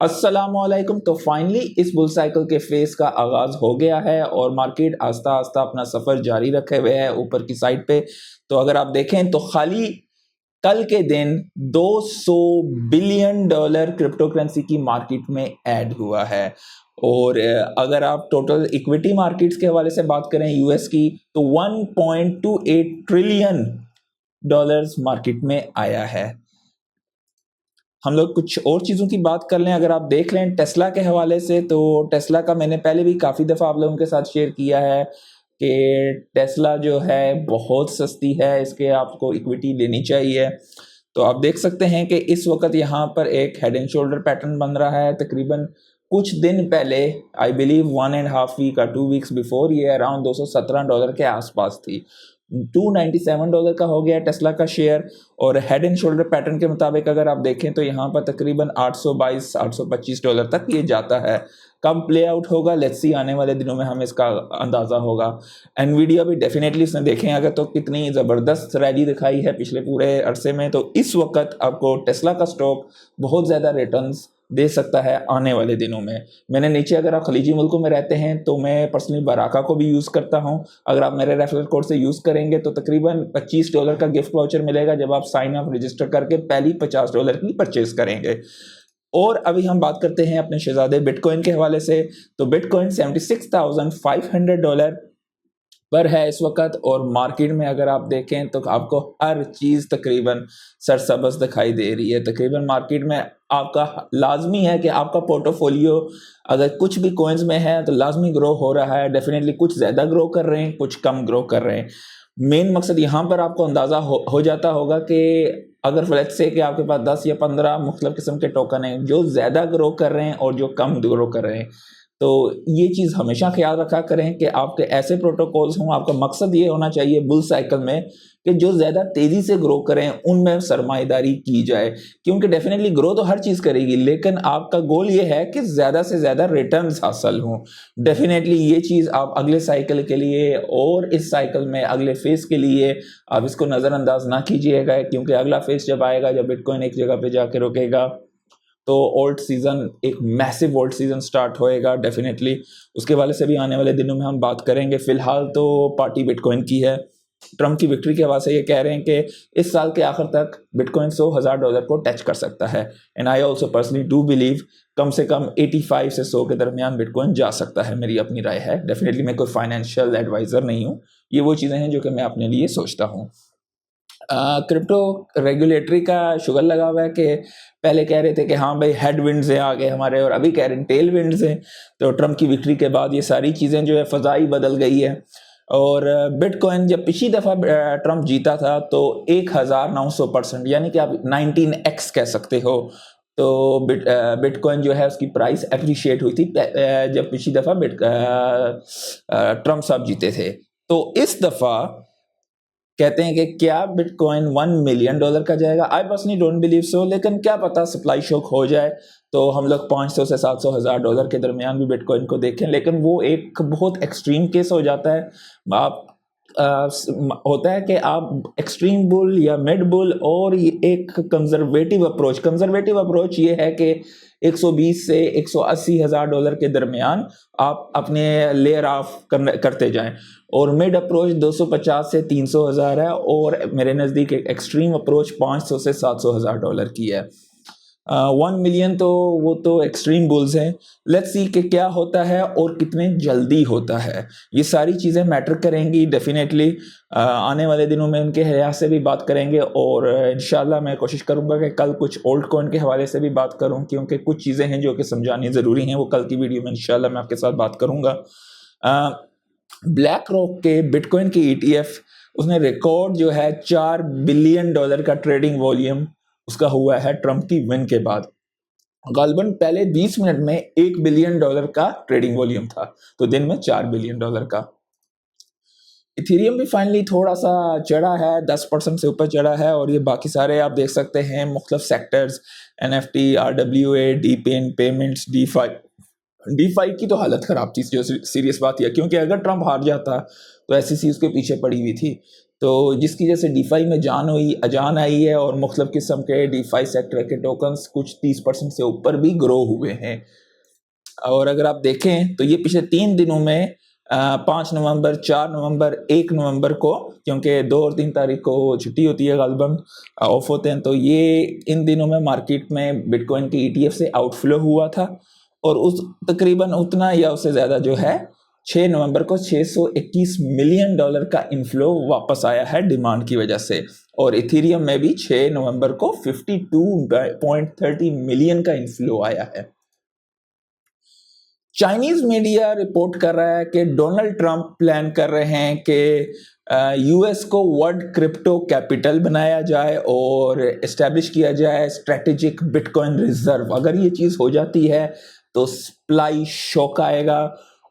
अस्सलामुअलैकुम। तो फाइनली इस बुल साइकिल के फेस का आगाज हो गया है और मार्केट आस्ता आस्ता अपना सफर जारी रखे हुए है ऊपर की साइड पे। तो अगर आप देखें तो खाली कल के दिन 200 बिलियन डॉलर क्रिप्टो करेंसी की मार्केट में ऐड हुआ है। और अगर आप टोटल इक्विटी मार्केट्स के हवाले से बात करें यूएस की, तो 1.28 ट्रिलियन डॉलर्स मार्केट में आया है। हम लोग कुछ और चीज़ों की बात कर लें। अगर आप देख लें टेस्ला के हवाले से, तो टेस्ला का मैंने पहले भी काफ़ी दफ़ा आप लोगों के साथ शेयर किया है कि टेस्ला जो है बहुत सस्ती है, इसके आपको इक्विटी लेनी चाहिए। तो आप देख सकते हैं कि इस वक्त यहाँ पर एक हेड एंड शोल्डर पैटर्न बन रहा है। तकरीबन कुछ दिन पहले, आई बिलीव 1.5 वीक और 2 वीक्स बिफोर, ये अराउंड $217 के आसपास थी। $297 का हो गया टेस्ला का शेयर। और हेड एंड शोल्डर पैटर्न के मुताबिक अगर आप देखें तो यहाँ पर तकरीबन $822-825 तक ये जाता है। कब प्ले आउट होगा, लेट्स सी, आने वाले दिनों में हमें इसका अंदाज़ा होगा। एनवीडिया भी डेफिनेटली इसने देखें अगर तो कितनी ज़बरदस्त रैली दिखाई है पिछले पूरे अरसे में। तो इस वक्त आपको टेस्ला का स्टॉक बहुत ज़्यादा रिटर्न्स दे सकता है आने वाले दिनों में। मैंने नीचे, अगर आप खलीजी मुल्कों में रहते हैं तो मैं पर्सनली बराका को भी यूज़ करता हूं। अगर आप मेरे रेफरल कोड से यूज़ करेंगे तो तकरीबन $25 का गिफ्ट वाउचर मिलेगा जब आप साइन अप रजिस्टर करके पहली $50 की परचेज करेंगे। और अभी हम बात करते हैं अपने शहजादे बिटकॉइन के हवाले से। तो बिटकॉइन $76,500 पर है इस वक्त। और मार्केट में अगर आप देखें तो आपको हर चीज़ तकरीबन सरसब्ज़ दिखाई दे रही है। तकरीबन मार्केट में आपका लाजमी है कि आपका पोर्टोफोलियो अगर कुछ भी कॉइन्स में है तो लाजमी ग्रो हो रहा है। डेफिनेटली कुछ ज़्यादा ग्रो कर रहे हैं, कुछ कम ग्रो कर रहे हैं। मेन मकसद यहाँ पर आपको अंदाज़ा हो जाता होगा कि अगर लेट्स से कि आपके पास 10 या 15 मुख्तलिफ किस्म के टोकन हैं जो ज़्यादा ग्रो कर रहे हैं और जो कम ग्रो कर रहे हैं, तो ये चीज़ हमेशा ख्याल रखा करें कि आपके ऐसे प्रोटोकॉल्स हों। आपका मकसद ये होना चाहिए बुल साइकिल में कि जो ज़्यादा तेज़ी से ग्रो करें उनमें सरमाएदारी की जाए, क्योंकि डेफिनेटली ग्रो तो हर चीज़ करेगी, लेकिन आपका गोल ये है कि ज़्यादा से ज़्यादा रिटर्न्स हासिल हों। डेफिनेटली ये चीज़ आप अगले साइकिल के लिए और इस साइकिल में अगले फेज़ के लिए आप इसको नज़रअंदाज ना कीजिएगा, क्योंकि अगला फेज़ जब आएगा, जब बिटकॉइन एक जगह पे जाके रुकेगा, तो ओल्ड सीज़न, एक मैसिव ओल्ड सीज़न स्टार्ट होएगा डेफिनेटली। उसके वाले से भी आने वाले दिनों में हम बात करेंगे। फ़िलहाल तो पार्टी बिटकॉइन की है। ट्रम्प की विक्ट्री के हवाले से ये कह रहे हैं कि इस साल के आखिर तक बिटकॉइन $100,000 को टच कर सकता है। And I also personally do believe कम से कम 85 से 100 के दरमियान बिटकॉइन जा सकता है। मेरी अपनी राय है। डेफिनेटली मैं कोई फाइनेंशियल एडवाइज़र नहीं हूँ। ये वो चीज़ें हैं जो कि मैं अपने लिए सोचता हूँ। क्रिप्टो रेगुलेटरी का शुगर लगा हुआ है कि पहले कह रहे थे कि हाँ भाई हेड विंड्स हैं आगे हमारे, और अभी कह रहे हैं टेल विंड्स हैं। तो ट्रम्प की विक्ट्री के बाद ये सारी चीज़ें जो है फ़ज़ाई बदल गई है। और बिटकॉइन जब पिछली दफ़ा ट्रम्प जीता था तो 1900%, यानी कि आप 19x कह सकते हो। तो बिटकॉइन जो है उसकी प्राइस अप्रिशिएट हुई थी जब पिछली दफ़ा ट्रम्प साहब जीते थे। तो इस दफ़ा कहते हैं कि क्या बिटकॉइन $1 मिलियन का जाएगा। I personally don't believe so, लेकिन क्या पता सप्लाई शॉक हो जाए तो हम लोग 500 से 700 हज़ार डॉलर के दरमियान भी बिटकॉइन को देखें। लेकिन वो एक बहुत एक्सट्रीम केस हो जाता है। आप होता है कि आप एक्सट्रीम बुल या मिड बुल और एक कंजर्वेटिव अप्रोच ये है कि 120 से 180 हज़ार डॉलर के दरमियान आप अपने लेयर ऑफ करते जाएं। और मिड अप्रोच 250 से 300 हज़ार है। और मेरे नज़दीक एक एक्सट्रीम अप्रोच 500 से 700 हज़ार डॉलर की है। 1 मिलियन तो वो तो एक्सट्रीम बुल्स हैं। लेट्स सी कि क्या होता है और कितने जल्दी होता है। ये सारी चीज़ें मैटर करेंगी डेफिनेटली। आने वाले दिनों में उनके हयात से भी बात करेंगे। और इंशाल्लाह मैं कोशिश करूँगा कि कल कुछ ओल्ड कॉइन के हवाले से भी बात करूँ, क्योंकि कुछ चीज़ें हैं जो कि समझानी ज़रूरी हैं। वो कल की वीडियो में इंशाल्लाह मैं आपके साथ बात करूँगा। ब्लैक रॉक के बिटकॉइन की ETF, उसने रिकॉर्ड जो है $4 बिलियन का ट्रेडिंग वॉल्यूम उसका हुआ है ट्रम्प की विन के बाद। गालबन पहले 20 मिनट में $1 बिलियन का ट्रेडिंग वॉल्यूम था, तो दिन में $4 बिलियन का। इथेरियम भी फाइनली थोड़ा सा चढ़ा है, 10% से ऊपर चढ़ा है। और ये बाकी सारे आप देख सकते हैं मुख्तलिफ sectors, NFT, RWA, DePIN payments, DeFi की तो हालत ख़राब थी। जो सीरियस बात यह, क्योंकि अगर ट्रम्प हार जाता तो SEC उसके पीछे पड़ी हुई थी। तो जिसकी वजह से डीफाई में अजान आई है और मुख्तलिफ किस्म के डीफाई सेक्टर के टोकन्स कुछ 30% से ऊपर भी ग्रो हुए हैं। और अगर आप देखें तो ये पिछले 3 दिनों में 5 नवंबर, 4 नवंबर, 1 नवंबर को, क्योंकि 2 और 3 तारीख को छुट्टी होती है गालिबन, ऑफ होते हैं, तो ये इन दिनों में मार्केट में बिटकॉइन के ETF से आउटफ्लो हुआ था और उस तकरीबन उतना या उससे ज़्यादा जो है 6 नवंबर को $621 मिलियन का इनफ्लो वापस आया है डिमांड की वजह से। और इथेरियम में भी 6 नवंबर को 52.30 मिलियन का इनफ्लो आया है। चाइनीज मीडिया रिपोर्ट कर रहा है कि डोनाल्ड ट्रंप प्लान कर रहे हैं कि यूएस को वर्ल्ड क्रिप्टो कैपिटल बनाया जाए और इस्टेब्लिश किया जाए स्ट्रेटेजिक बिटकॉइन रिजर्व। अगर ये चीज़ हो जाती है तो सप्लाई शॉक आएगा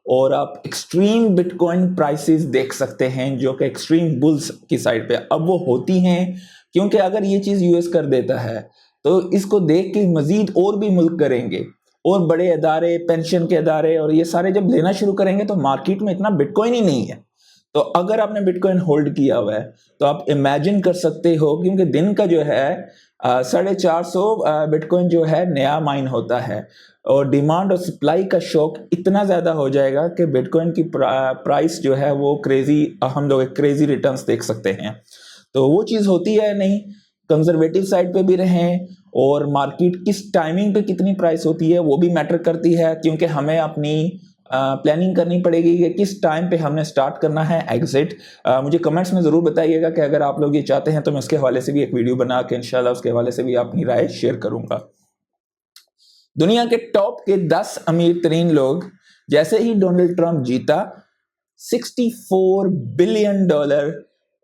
और आप एक्सट्रीम बिटकॉइन प्राइसेस देख सकते हैं जो कि एक्सट्रीम बुल्स की साइड पे अब वो होती हैं, क्योंकि अगर ये चीज़ यूएस कर देता है तो इसको देख के मजीद और भी मुल्क करेंगे और बड़े अदारे, पेंशन के अदारे और ये सारे जब लेना शुरू करेंगे तो मार्केट में इतना बिटकॉइन ही नहीं है। तो अगर आपने बिटकॉइन होल्ड किया हुआ है तो आप इमेजिन कर सकते हो, क्योंकि दिन का जो है 450 बिटकॉइन जो है नया माइन होता है और डिमांड और सप्लाई का शॉक इतना ज़्यादा हो जाएगा कि बिटकॉइन की प्राइस जो है वो क्रेजी, हम लोग क्रेजी रिटर्न्स देख सकते हैं। तो वो चीज़ होती है नहीं, कंजर्वेटिव साइड पे भी रहें और मार्केट किस टाइमिंग पे कितनी प्राइस होती है वो भी मैटर करती है, क्योंकि हमें अपनी प्लानिंग करनी पड़ेगी कि किस टाइम पे हमने स्टार्ट करना है एग्जिट। मुझे कमेंट्स में ज़रूर बताइएगा कि अगर आप लोग ये चाहते हैं तो मैं उसके हवाले से भी एक वीडियो बना के इंशाल्लाह उसके हवाले से भी अपनी राय शेयर करूंगा। दुनिया के टॉप के 10 अमीर तरीन लोग, जैसे ही डोनाल्ड ट्रंप जीता, $64 बिलियन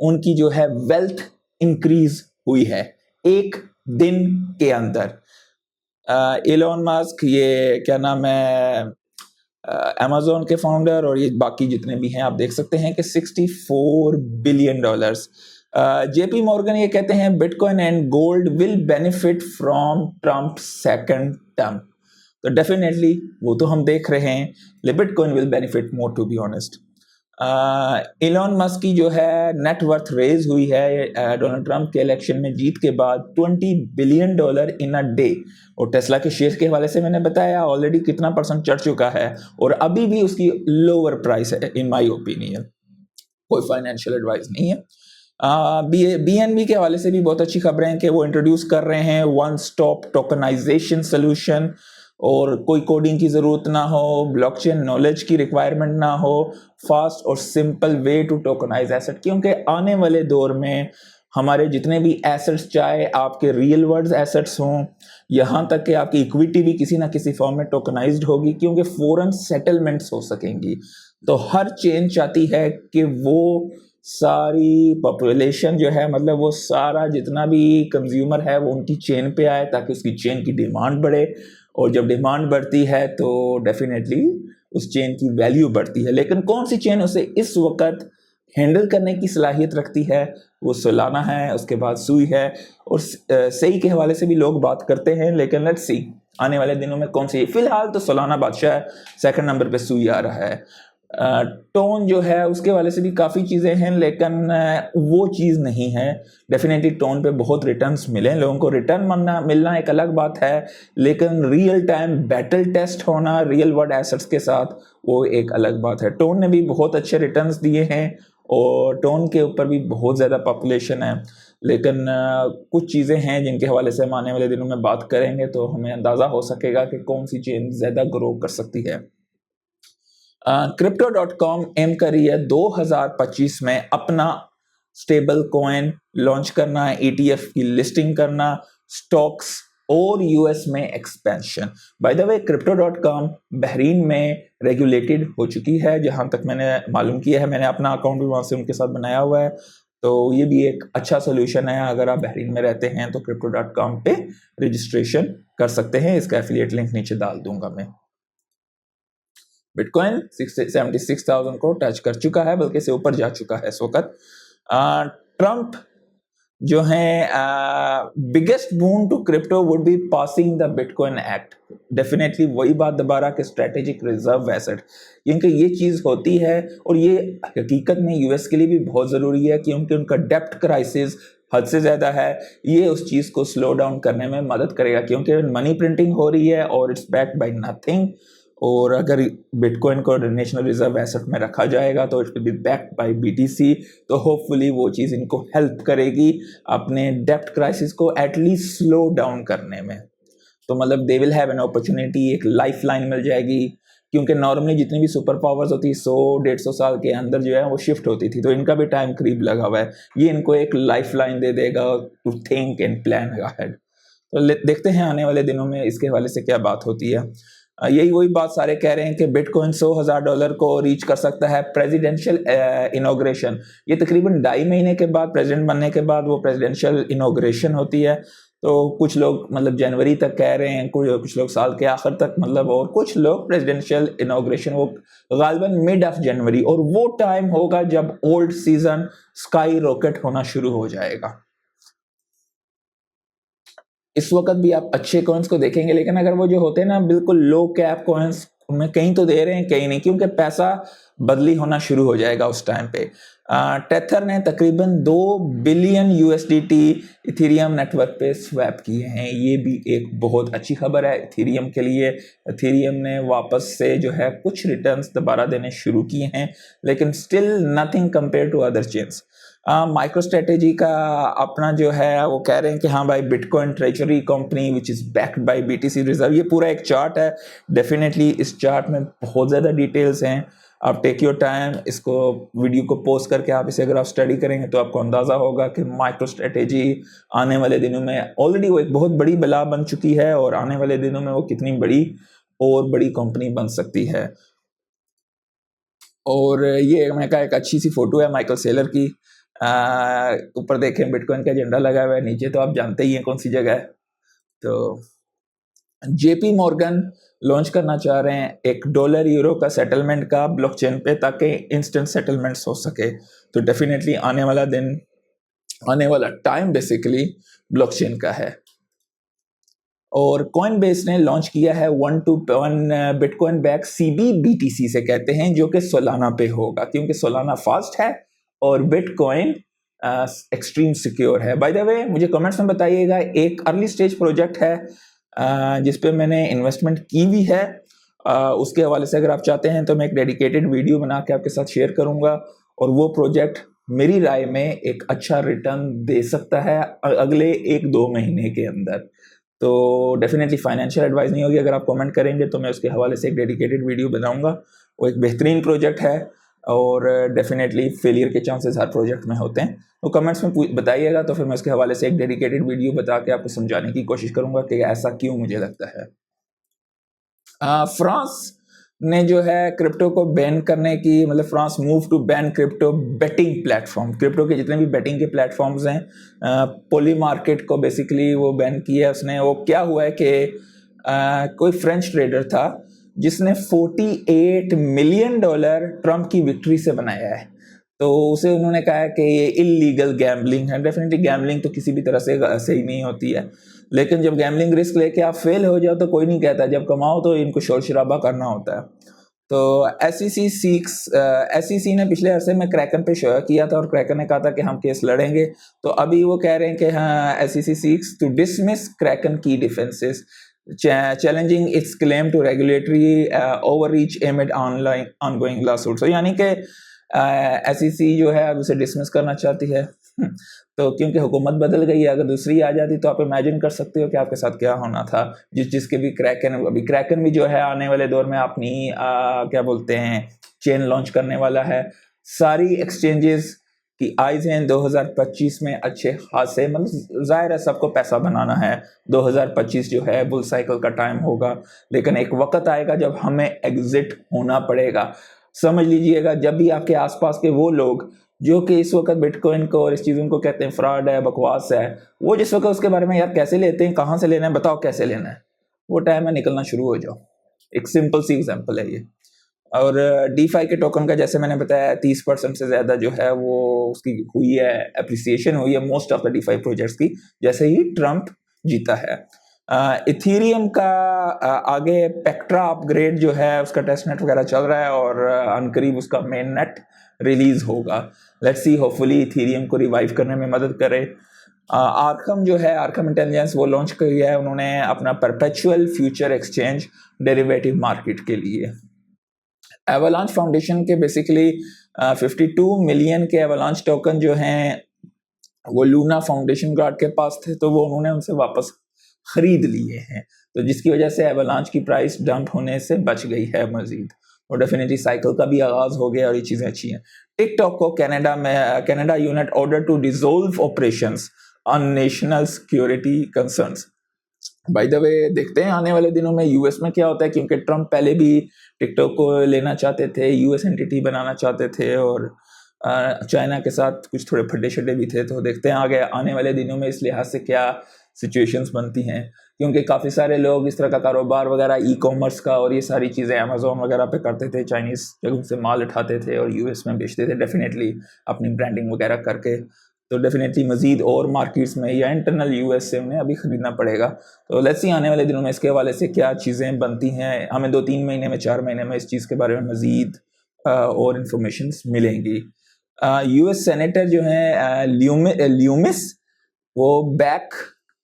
उनकी जो है वेल्थ इंक्रीज हुई है एक दिन के अंदर। एलोन मस्क, ये क्या नाम है, अमेजोन के फाउंडर, और ये बाकी जितने भी हैं आप देख सकते हैं कि $64 बिलियन। जेपी मॉर्गन ये कहते हैं bitcoin and gold will benefit from Trump second term. तो डेफिनेटली वो तो हम देख रहे हैं, bitcoin will benefit more to be honest. Elon Musk की जो है नेटवर्थ रेज हुई है डोनाल्ड ट्रंप के इलेक्शन में जीत के बाद $20 बिलियन इन अ डे। और टेस्ला के शेयर के हवाले से मैंने बताया ऑलरेडी कितना % चढ़ चुका है और अभी भी उसकी लोअर प्राइस है इन माय ओपिनियन। कोई फाइनेंशियल एडवाइस नहीं है। BNB के हवाले से भी बहुत अच्छी खबरें हैं कि वो इंट्रोड्यूस कर रहे हैं वन स्टॉप टोकनाइजेशन सोल्यूशन, और कोई कोडिंग की ज़रूरत ना हो, ब्लॉकचेन नॉलेज की रिक्वायरमेंट ना हो, फास्ट और simple way to tokenize asset. क्योंकि आने वाले दौर में हमारे जितने भी एसेट्स, चाहे आपके रियल वर्ल्ड एसेट्स हों, यहाँ तक कि आपकी इक्विटी भी किसी ना किसी फॉर्म में टोकनाइज्ड होगी, क्योंकि फॉरेन सेटलमेंट्स हो सकेंगी। तो हर चेन चाहती है कि वो सारी पॉपुलेशन जो है, मतलब वो सारा जितना भी कंज्यूमर है वो उनकी चेन पे आए ताकि उसकी चेन की डिमांड बढ़े, और जब डिमांड बढ़ती है तो डेफिनेटली उस चेन की वैल्यू बढ़ती है। लेकिन कौन सी चेन उसे इस वक्त हैंडल करने की सलाहियत रखती है, वो सोलाना है, उसके बाद सुई है, और सही के हवाले से भी लोग बात करते हैं, लेकिन लेट्स सी आने वाले दिनों में कौन सी। फिलहाल तो सोलाना बादशाह है, सेकंड नंबर पे सुई आ रहा है। टोन जो है उसके वाले से भी काफ़ी चीज़ें हैं, लेकिन वो चीज़ नहीं है। डेफिनेटली टोन पे बहुत रिटर्न्स मिले लोगों को, रिटर्न मिलना एक अलग बात है, लेकिन रियल टाइम बैटल टेस्ट होना रियल वर्ल्ड एसेट्स के साथ वो एक अलग बात है। टोन ने भी बहुत अच्छे रिटर्न्स दिए हैं और टोन के ऊपर भी बहुत ज़्यादा पॉपुलेशन है, लेकिन कुछ चीज़ें हैं जिनके हवाले से हम आने वाले दिनों में बात करेंगे तो हमें अंदाज़ा हो सकेगा कि कौन सी चेन ज़्यादा ग्रो कर सकती है। Crypto.com एम कर रही है 2025 में अपना स्टेबल कॉइन लॉन्च करना, ETF की लिस्टिंग करना, स्टॉक्स और यूएस में expansion. Bye the way Crypto.com Bahrain में रेगुलेटेड हो चुकी है, जहां तक मैंने मालूम किया है, मैंने अपना अकाउंट भी वहां से उनके साथ बनाया हुआ है। तो ये भी एक अच्छा सोल्यूशन है, अगर आप बहरीन में रहते हैं तो Crypto.com पे रजिस्ट्रेशन कर सकते हैं। इसका एफिलिएट लिंक नीचे डाल दूंगा मैं। बिटकॉइन 76,000 को टच कर चुका है, बल्कि से ऊपर जा चुका है इस वक्त। ट्रंप जो है biggest boon to crypto would be passing the bitcoin act. Definitely वही बात दोबारा कि स्ट्रेटेजिक रिजर्व एसेट, क्योंकि ये चीज़ होती है और ये हकीकत में यूएस के लिए भी बहुत ज़रूरी है, क्योंकि उनका डेप्ट क्राइसिस हद से ज़्यादा है। ये उस चीज़ को स्लो डाउन करने में मदद करेगा, क्योंकि मनी प्रिंटिंग हो रही है और इट्स बैक्ड बाय नथिंग। और अगर बिटकॉइन को नेशनल रिजर्व एसेट में रखा जाएगा तो it will be backed by BTC, तो होपफुली वो चीज़ इनको हेल्प करेगी अपने डेप्ट क्राइसिस को एटलीस्ट स्लो डाउन करने में। तो मतलब they will have an opportunity, एक लाइफ लाइन मिल जाएगी, क्योंकि नॉर्मली जितनी भी सुपर पावर्स होती 100-150 साल के अंदर जो है वो शिफ्ट होती थी, तो इनका भी टाइम करीब लगा हुआ है। ये इनको एक लाइफ लाइन दे देगा to think and plan ahead. तो देखते हैं आने वाले दिनों में इसके हवाले से क्या बात होती है। यही वही बात सारे कह रहे हैं कि बिटकॉइन $100,000 को रीच कर सकता है प्रेसिडेंशियल इनॉग्रेशन। ये तकरीबन 2.5 महीने के बाद, प्रेसिडेंट बनने के बाद वो प्रेसिडेंशियल इनॉग्रेशन होती है। तो कुछ लोग मतलब जनवरी तक कह रहे हैं, कुछ लोग साल के आखिर तक, मतलब, और कुछ लोग प्रेसिडेंशियल इनॉग्रेशन वो गालिबन मिड ऑफ जनवरी, और वो टाइम होगा जब ओल्ड सीजन स्काई रॉकेट होना शुरू हो जाएगा। इस वक्त भी आप अच्छे कॉइन्स को देखेंगे, लेकिन अगर वो जो होते हैं ना बिल्कुल लो कैप कॉइन्स, उनमें कहीं तो दे रहे हैं कहीं नहीं, क्योंकि पैसा बदली होना शुरू हो जाएगा उस टाइम पे। टेथर ने तकरीबन 2 बिलियन यूएसडीटी इथेरियम नेटवर्क पे स्वैप किए हैं। ये भी एक बहुत अच्छी खबर है इथेरियम के लिए। इथेरियम ने वापस से जो है कुछ रिटर्न्स दोबारा देने शुरू किए हैं, लेकिन still nothing compare to other chains. MicroStrategy का अपना जो है वो कह रहे हैं कि हाँ भाई, bitcoin treasury company which is backed by BTC reserve. ये पूरा एक चार्ट है, डेफिनेटली इस चार्ट में बहुत ज़्यादा डिटेल्स हैं। आप टेक योर टाइम, इसको वीडियो को पोस्ट करके आप इसे अगर आप स्टडी करेंगे तो आपको अंदाज़ा होगा कि माइक्रो स्ट्रेटेजी आने वाले दिनों में ऑलरेडी वो एक बहुत बड़ी बला बन चुकी है, और आने वाले दिनों में वो कितनी बड़ी और बड़ी कंपनी बन सकती है। और ये मैं कहा एक अच्छी सी फोटो है माइकल सेलर की। ऊपर देखें बिटकॉइन का झंडा लगा हुआ है, नीचे तो आप जानते ही हैं कौन सी जगह है। तो जेपी मॉर्गन लॉन्च करना चाह रहे हैं $1 यूरो का सेटलमेंट का ब्लॉकचेन पे, ताकि इंस्टेंट सेटलमेंट्स हो सके। तो डेफिनेटली आने वाला दिन, आने वाला टाइम बेसिकली ब्लॉकचेन का है। और कॉइनबेस ने लॉन्च किया है 1-to-1 बिटकॉइन बैक CBBTC से कहते हैं, जो कि सोलाना पे होगा, क्योंकि सोलाना फास्ट है और बिटकॉइन एक्सट्रीम सिक्योर है। बाय द वे मुझे कमेंट्स में बताइएगा, एक अर्ली स्टेज प्रोजेक्ट है जिस पे मैंने इन्वेस्टमेंट की भी है, उसके हवाले से अगर आप चाहते हैं तो मैं एक डेडिकेटेड वीडियो बना के आपके साथ शेयर करूंगा। और वो प्रोजेक्ट मेरी राय में एक अच्छा रिटर्न दे सकता है अगले 1-2 महीने के अंदर। तो डेफिनेटली फाइनेंशियल एडवाइस नहीं होगी, अगर आप कमेंट करेंगे तो मैं उसके हवाले से एक डेडिकेटेड वीडियो बनाऊंगा। वो एक बेहतरीन प्रोजेक्ट है, और डेफिनेटली फेलियर के चांसेस हर प्रोजेक्ट में होते हैं। तो कमेंट्स में बताइएगा, तो फिर मैं उसके हवाले से एक डेडिकेटेड वीडियो बता के आपको समझाने की कोशिश करूंगा कि ऐसा क्यों मुझे लगता है। फ्रांस ने जो है क्रिप्टो को बैन करने की, मतलब France move to ban crypto betting platform. Crypto के जितने भी बेटिंग के प्लेटफॉर्म्स हैं, पोली मार्केट को बेसिकली वो बैन किया है उसने। वो क्या हुआ है कि कोई फ्रेंच ट्रेडर था जिसने $48 मिलियन ट्रम्प की विक्ट्री से बनाया है। तो उसे उन्होंने कहा है कि ये इलीगल गैम्बलिंग है। डेफिनेटली गैम्बलिंग तो किसी भी तरह से सही नहीं होती है, लेकिन जब गैम्बलिंग रिस्क लेके आप फेल हो जाओ तो कोई नहीं कहता, जब कमाओ तो इनको शोर शराबा करना होता है। तो SEC ने पिछले अरसे में क्रैकन पे शो किया था, और क्रैकन ने कहा था कि हम केस लड़ेंगे। तो अभी वो कह रहे हैं कि हाँ, SEC seeks to dismiss Kraken की defences, challenging its claim to regulatory overreach amid online ongoing lawsuit. तो यानी कि SEC जो है अब उसे डिसमिस करना चाहती है। तो क्योंकि हुकूमत बदल गई है, अगर दूसरी आ जाती तो आप इमेजिन कर सकते हो कि आपके साथ क्या होना था। जिसके भी क्रैकन भी जो है आने वाले दौर में अपनी क्या बोलते हैं चेन लॉन्च करने वाला है। सारी एक्सचेंजेस की आइज हैं 2025 में अच्छे खासे, मतलब जाहिर है सबको पैसा बनाना है। 2025 जो है बुल साइकिल का टाइम होगा, लेकिन एक वक्त आएगा जब हमें एग्जिट होना पड़ेगा। समझ लीजिएगा, जब भी आपके आसपास के वो लोग जो कि इस वक्त बिटकॉइन को और इस चीज़ों को कहते हैं फ्रॉड है, बकवास है, वो जिस वक्त उसके बारे में यार कैसे लेते हैं, कहाँ से लेना है, बताओ कैसे लेना है, वो टाइम में निकलना शुरू हो जाओ। एक सिंपल सी एग्जांपल है ये। और DeFi के टोकन का जैसे मैंने बताया 30% से ज़्यादा जो है वो उसकी हुई है, एप्रिसिएशन हुई है most of the DeFi projects की, जैसे ही ट्रम्प जीता है। इथेरियम का आगे पेक्ट्रा अपग्रेड जो है उसका टेस्ट नेट वगैरह चल रहा है और अनकरीब उसका मेन नेट रिलीज होगा। लेट्स सी, होपफुली इथेरियम को रिवाइव करने में मदद करे। आर्कम जो है, आर्कम इंटेलिजेंस, वो लॉन्च किया है उन्होंने अपना perpetual future exchange derivative market के लिए। एवलांच फाउंडेशन के बेसिकली 52 मिलियन के एवलांच टोकन जो हैं वो लूना फाउंडेशन गार्ड के पास थे, तो वो उन्होंने उनसे वापस खरीद लिए हैं, तो जिसकी वजह से एवलांच की प्राइस डंप होने से बच गई है मजीद। और डेफिनेटली साइकिल का भी आगाज हो गया और ये चीज़ें अच्छी हैं। टिकटॉक को Canada unit order to dissolve operations on national security concerns. By the way, देखते हैं आने वाले दिनों में यूएस में क्या होता है, क्योंकि ट्रम्प पहले भी टिकटॉक को लेना चाहते थे, यूएस एंटिटी बनाना चाहते थे और चाइना के साथ कुछ थोड़े फड्डे शड्डे भी थे। तो देखते हैं आगे आने वाले दिनों में इस लिहाज से क्या सिचुएशंस बनती हैं, क्योंकि काफ़ी सारे लोग इस तरह का कारोबार वगैरह ई कॉमर्स का और ये सारी चीज़ें अमेजोन वगैरह पे करते थे, चाइनीज़ जगहों से माल उठाते थे और यूएस में बेचते थे, डेफिनेटली अपनी ब्रांडिंग वगैरह करके। तो डेफिनेटली मजीद और मार्केट्स में या इंटरनल यूएस से उन्हें अभी ख़रीदना पड़ेगा। तो लेट्स सी आने वाले दिनों में इसके हवाले से क्या चीज़ें बनती हैं, हमें 2-3 महीने में, 4 महीने में इस चीज़ के बारे में मजीद और इन्फॉर्मेशन मिलेंगी। यूएस सेनेटर जो हैं ल्यूमिस, वो back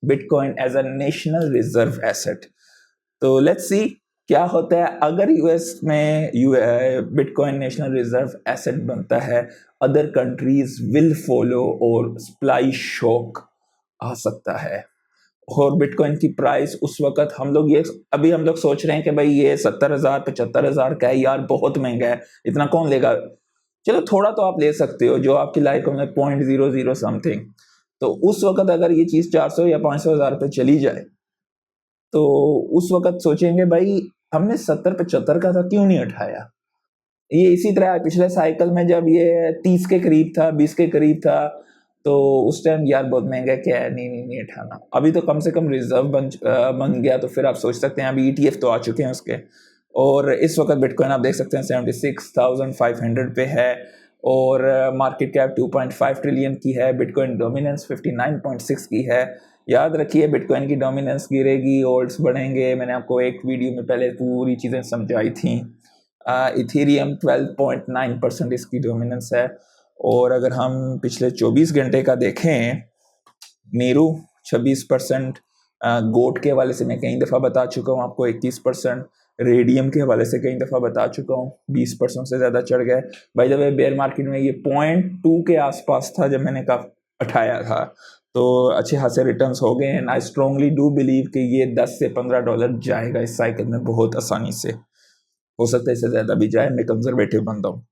bitcoin as a national reserve asset. तो लेट्स सी क्या होता है अगर यूएस में बिटकॉइन नेशनल रिजर्व एसेट बनता है। अदर कंट्रीज विल फॉलो और सप्लाई शॉक आ सकता है। और बिटकॉइन की प्राइस उस वक्त हम लोग सोच रहे हैं कि भाई ये 70,000 75,000 का है यार, बहुत महंगा है, इतना कौन लेगा। चलो थोड़ा तो आप ले सकते हो, जो आपकी लाइफ में 0.00 समथिंग। तो उस वक्त अगर ये चीज़ 400 या 500,000 पे चली जाए तो उस वक्त सोचेंगे भाई हमने 70-75 का था, क्यों नहीं उठाया। ये इसी तरह पिछले साइकिल में जब ये 30 के करीब था, 20 के करीब था, तो उस टाइम यार बहुत महंगा, क्या है, नहीं उठाना। अभी तो कम से कम रिजर्व बन गया, तो फिर आप सोच सकते हैं। अभी ETF तो आ चुके हैं उसके, और इस वक्त बिटकॉइन आप देख सकते हैं 76,500 पे है और मार्केट कैप 2.5 ट्रिलियन की है। बिटकॉइन डोमिनेंस 59.6 की है। याद रखिए, बिटकॉइन की डोमिनेंस गिरेगी, ओल्ड्स बढ़ेंगे। मैंने आपको एक वीडियो में पहले पूरी चीज़ें समझाई थी। इथेरियम 12.9% इसकी डोमिनेंस है। और अगर हम पिछले 24 घंटे का देखें, नीरू 26%, गोट के हवाले से मैं कई दफ़ा बता चुका हूँ आपको 21%, रेडियम के हवाले से कई दफ़ा बता चुका हूँ 20% से ज़्यादा चढ़ गए। By the way, bear market में ये 0.2 के आसपास था जब मैंने उठाया था, तो अच्छे खासे रिटर्न्स हो गए हैं। आई स्ट्रांगली डू बिलीव कि ये $10 से $15 जाएगा इस साइकिल में बहुत आसानी से, हो सकता है इससे ज़्यादा भी जाए। मैं कंजर्वेटिव बंदा हूँ।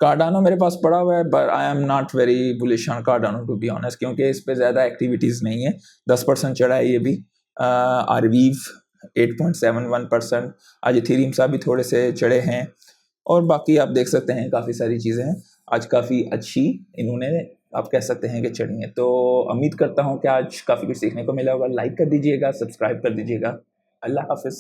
कार्डानो मेरे पास पड़ा हुआ है, but I am not very bullish on Cardano to be honest, क्योंकि इस पे ज़्यादा एक्टिविटीज़ नहीं है। 10% चढ़ा है ये भी। आरवीव 8.71%। आज इथेरियम सा भी थोड़े से चढ़े हैं, और बाकी आप देख सकते हैं काफ़ी सारी चीज़ें हैं आज काफ़ी अच्छी इन्होंने, आप कह सकते हैं कि चढ़ी हैं। तो उम्मीद करता हूँ कि आज काफ़ी कुछ सीखने को मिला होगा। लाइक कर दीजिएगा, सब्सक्राइब कर दीजिएगा। अल्लाह हाफिज़।